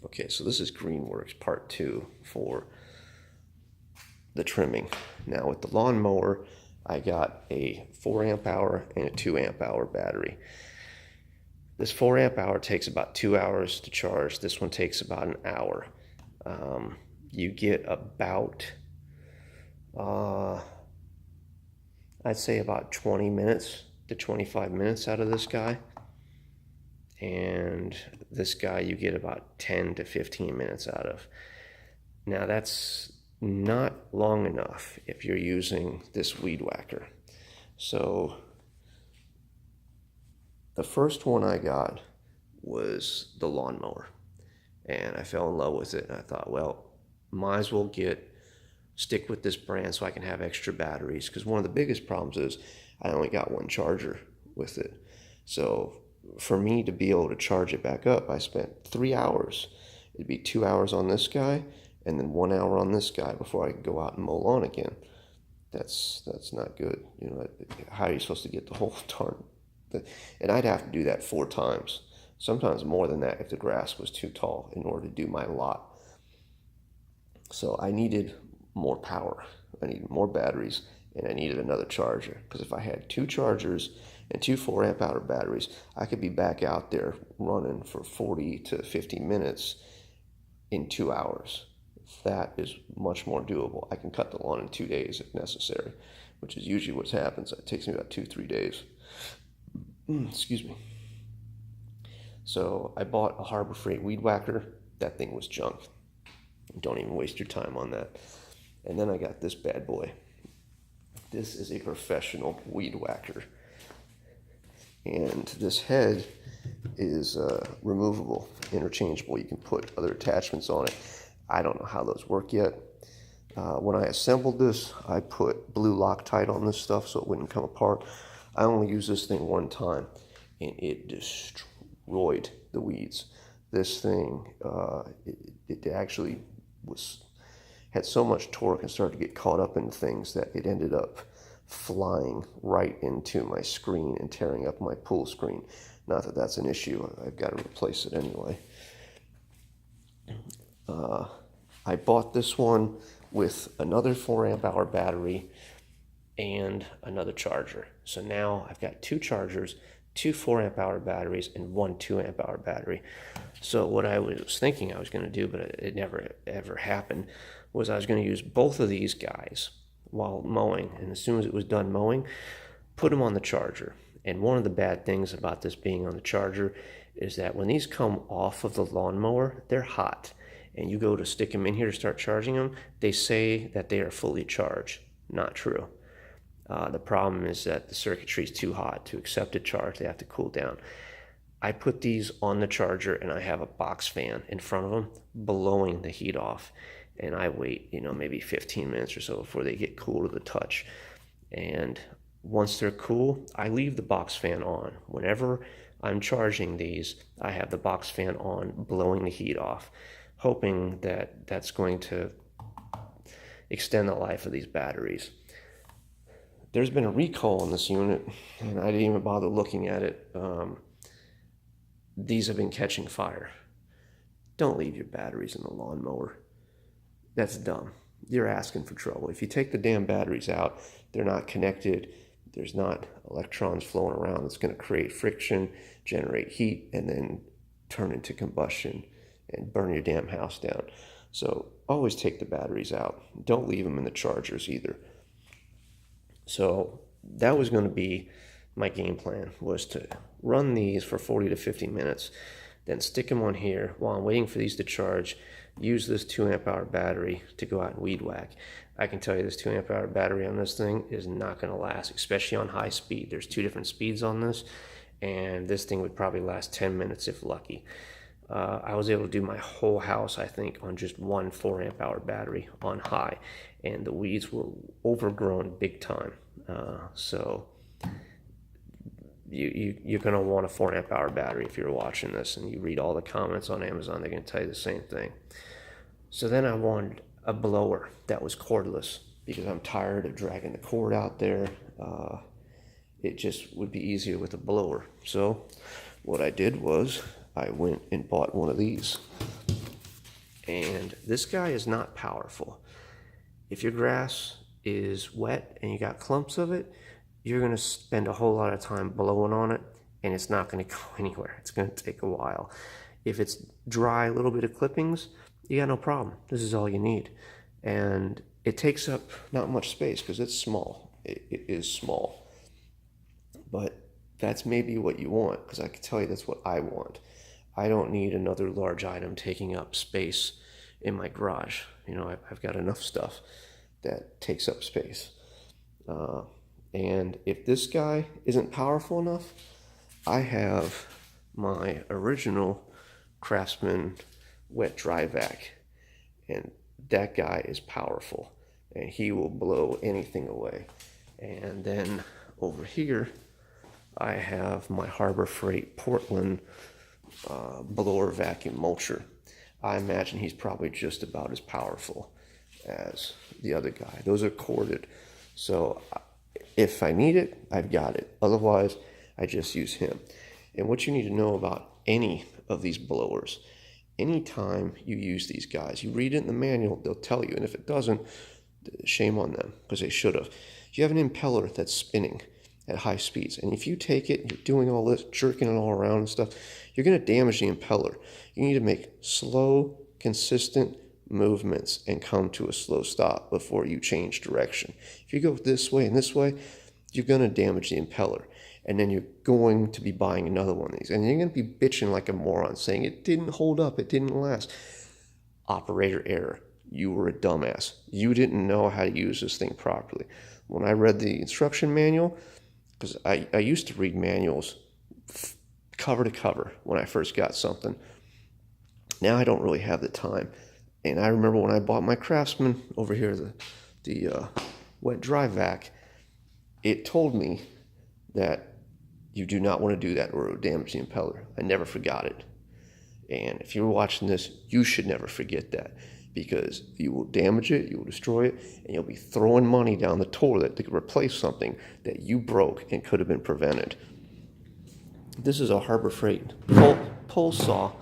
Okay, so this is Greenworks part 2 for the trimming. Now with the lawnmower, I got a 4 amp hour and a 2 amp hour battery. This 4 amp hour takes about 2 hours to charge. This one takes about an hour. You get about, I'd say about 20 minutes to 25 minutes out of this guy. And this guy you get about 10 to 15 minutes out of. Now that's not long enough if you're using this weed whacker. So the first one I got was the lawnmower, and I fell in love with it. And I thought, well, might as well stick with this brand so I can have extra batteries, because one of the biggest problems is I only got one charger with it. So for me to be able to charge it back up, I spent 3 hours. It'd be 2 hours on this guy and then 1 hour on this guy before I could go out and mow lawn again. That's not good. You know, how are you supposed to get the whole darn? And I'd have to do that 4 times, sometimes more than that if the grass was too tall in order to do my lot. So I needed more power. I needed more batteries, and I needed another charger, because if I had 2 chargers and 2 4 amp hour batteries, I could be back out there running for 40 to 50 minutes in 2 hours. That is much more doable. I can cut the lawn in 2 days if necessary, which is usually what happens. It takes me about 2-3 days. Excuse me. So I bought a Harbor Freight weed whacker. That thing was junk. Don't even waste your time on that. And then I got this bad boy. This is a professional weed whacker. And this head is removable, interchangeable. You can put other attachments on it. I don't know how those work yet. When I assembled this, I put blue Loctite on this stuff so it wouldn't come apart. I only used this thing one time, and it destroyed the weeds. This thing, it actually had so much torque and started to get caught up in things that it ended up flying right into my screen and tearing up my pool screen. Not that that's an issue. I've got to replace it anyway. I bought this one with another 4 amp hour battery and another charger. So now I've got 2 chargers, 2 4 amp hour batteries, and 1 2 amp hour battery. So what I was thinking I was going to do, but it never ever happened, was I was going to use both of these guys while mowing, and as soon as it was done mowing, put them on the charger. And one of the bad things about this being on the charger is that when these come off of the lawnmower, they're hot, and you go to stick them in here to start charging them, they say that they are fully charged. Not true. The problem is that the circuitry is too hot to accept a charge. They have to cool down. I put these on the charger, and I have a box fan in front of them blowing the heat off, and I wait, maybe 15 minutes or so before they get cool to the touch. And once they're cool, I leave the box fan on. Whenever I'm charging these, I have the box fan on, blowing the heat off, hoping that that's going to extend the life of these batteries. There's been a recall on this unit, and I didn't even bother looking at it. These have been catching fire. Don't leave your batteries in the lawnmower. That's dumb. You're asking for trouble. If you take the damn batteries out, they're not connected. There's not electrons flowing around that's going to create friction, generate heat, and then turn into combustion and burn your damn house down. So always take the batteries out. Don't leave them in the chargers either. So that was going to be my game plan, was to run these for 40 to 50 minutes, then stick them on here while I'm waiting for these to charge, use this 2 amp hour battery to go out and weed whack. I can tell you this 2 amp hour battery on this thing is not going to last, especially on high speed. There's 2 different speeds on this, and this thing would probably last 10 minutes if lucky. I was able to do my whole house, I think, on just 1 4 amp hour battery on high, and the weeds were overgrown big time. So you're going to want a 4 amp hour battery if you're watching this, and you read all the comments on Amazon, they're going to tell you the same thing. So then I wanted a blower that was cordless, because I'm tired of dragging the cord out there. It just would be easier with a blower. So what I did was I went and bought one of these. And this guy is not powerful. If your grass is wet and you got clumps of it, you're going to spend a whole lot of time blowing on it, and it's not going to go anywhere. It's going to take a while. If it's dry, a little bit of clippings, you got no problem. This is all you need. And it takes up not much space because it's small. It is small. But that's maybe what you want, because I can tell you that's what I want. I don't need another large item taking up space in my garage. You know, I've got enough stuff that takes up space. And if this guy isn't powerful enough, I have my original Craftsman wet dry vac, and that guy is powerful, and he will blow anything away. And then over here, I have my Harbor Freight Portland blower vacuum mulcher. I imagine he's probably just about as powerful as the other guy. Those are corded, so if I need it, I've got it. Otherwise, I just use him. And what you need to know about any of these blowers, anytime you use these guys, you read it in the manual, they'll tell you, and if it doesn't, shame on them, because they should have. You have an impeller that's spinning at high speeds, and if you take it and you're doing all this, jerking it all around and stuff, you're going to damage the impeller. You need to make slow, consistent movements and come to a slow stop before you change direction. If you go this way and this way, you're going to damage the impeller, and then you're going to be buying another one of these, and you're going to be bitching like a moron saying it didn't hold up, it didn't last. Operator error. You were a dumbass. You didn't know how to use this thing properly. When I read the instruction manual, because I used to read manuals cover to cover when I first got something. Now I don't really have the time. And I remember when I bought my Craftsman over here, the wet dry vac, it told me that you do not want to do that or it will damage the impeller. I never forgot it. And if you're watching this, you should never forget that, because you will damage it, you will destroy it, and you'll be throwing money down the toilet to replace something that you broke and could have been prevented. This is a Harbor Freight pole saw.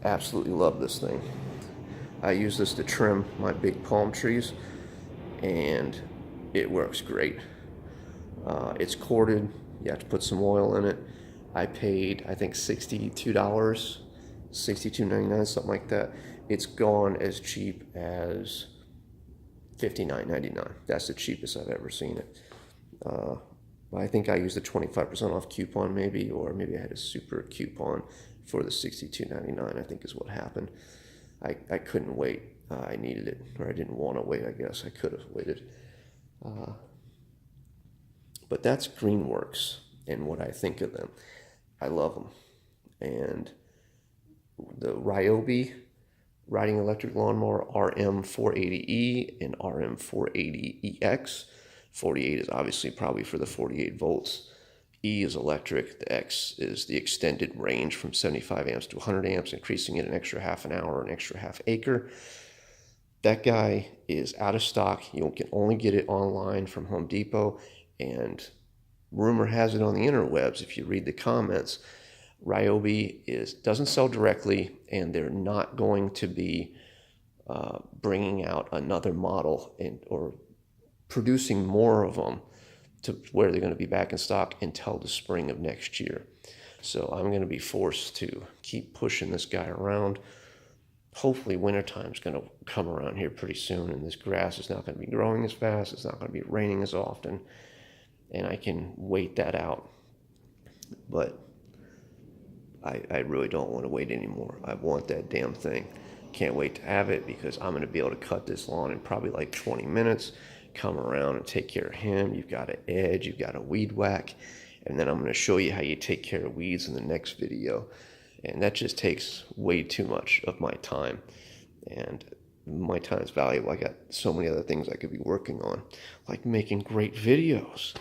Absolutely love this thing. I use this to trim my big palm trees, and it works great. It's corded. You have to put some oil in it. I paid, I think, $62, $62.99, something like that. It's gone as cheap as $59.99. That's the cheapest I've ever seen it. I think I used a 25% off coupon maybe, or maybe I had a super coupon for the $62.99, I think is what happened. I couldn't wait. I needed it, or I didn't want to wait, I guess. I could have waited. But that's Greenworks and what I think of them. I love them. And the Ryobi riding electric lawnmower RM480E and RM480EX. 48 is obviously probably for the 48 volts. E is electric. The X is the extended range from 75 amps to 100 amps, increasing it an extra half an hour, an extra half acre. That guy is out of stock. You can only get it online from Home Depot, and rumor has it on the interwebs, if you read the comments, Ryobi doesn't sell directly, and they're not going to be bringing out another model or producing more of them to where they're going to be back in stock until the spring of next year. So I'm going to be forced to keep pushing this guy around. Hopefully wintertime is going to come around here pretty soon, and this grass is not going to be growing as fast. It's not going to be raining as often, and I can wait that out. But I really don't want to wait anymore. I want that damn thing. Can't wait to have it, because I'm going to be able to cut this lawn in probably like 20 minutes, come around and take care of him. You've got an edge, you've got a weed whack, and then I'm going to show you how you take care of weeds in the next video. And that just takes way too much of my time, and my time is valuable. I got so many other things I could be working on, like making great videos.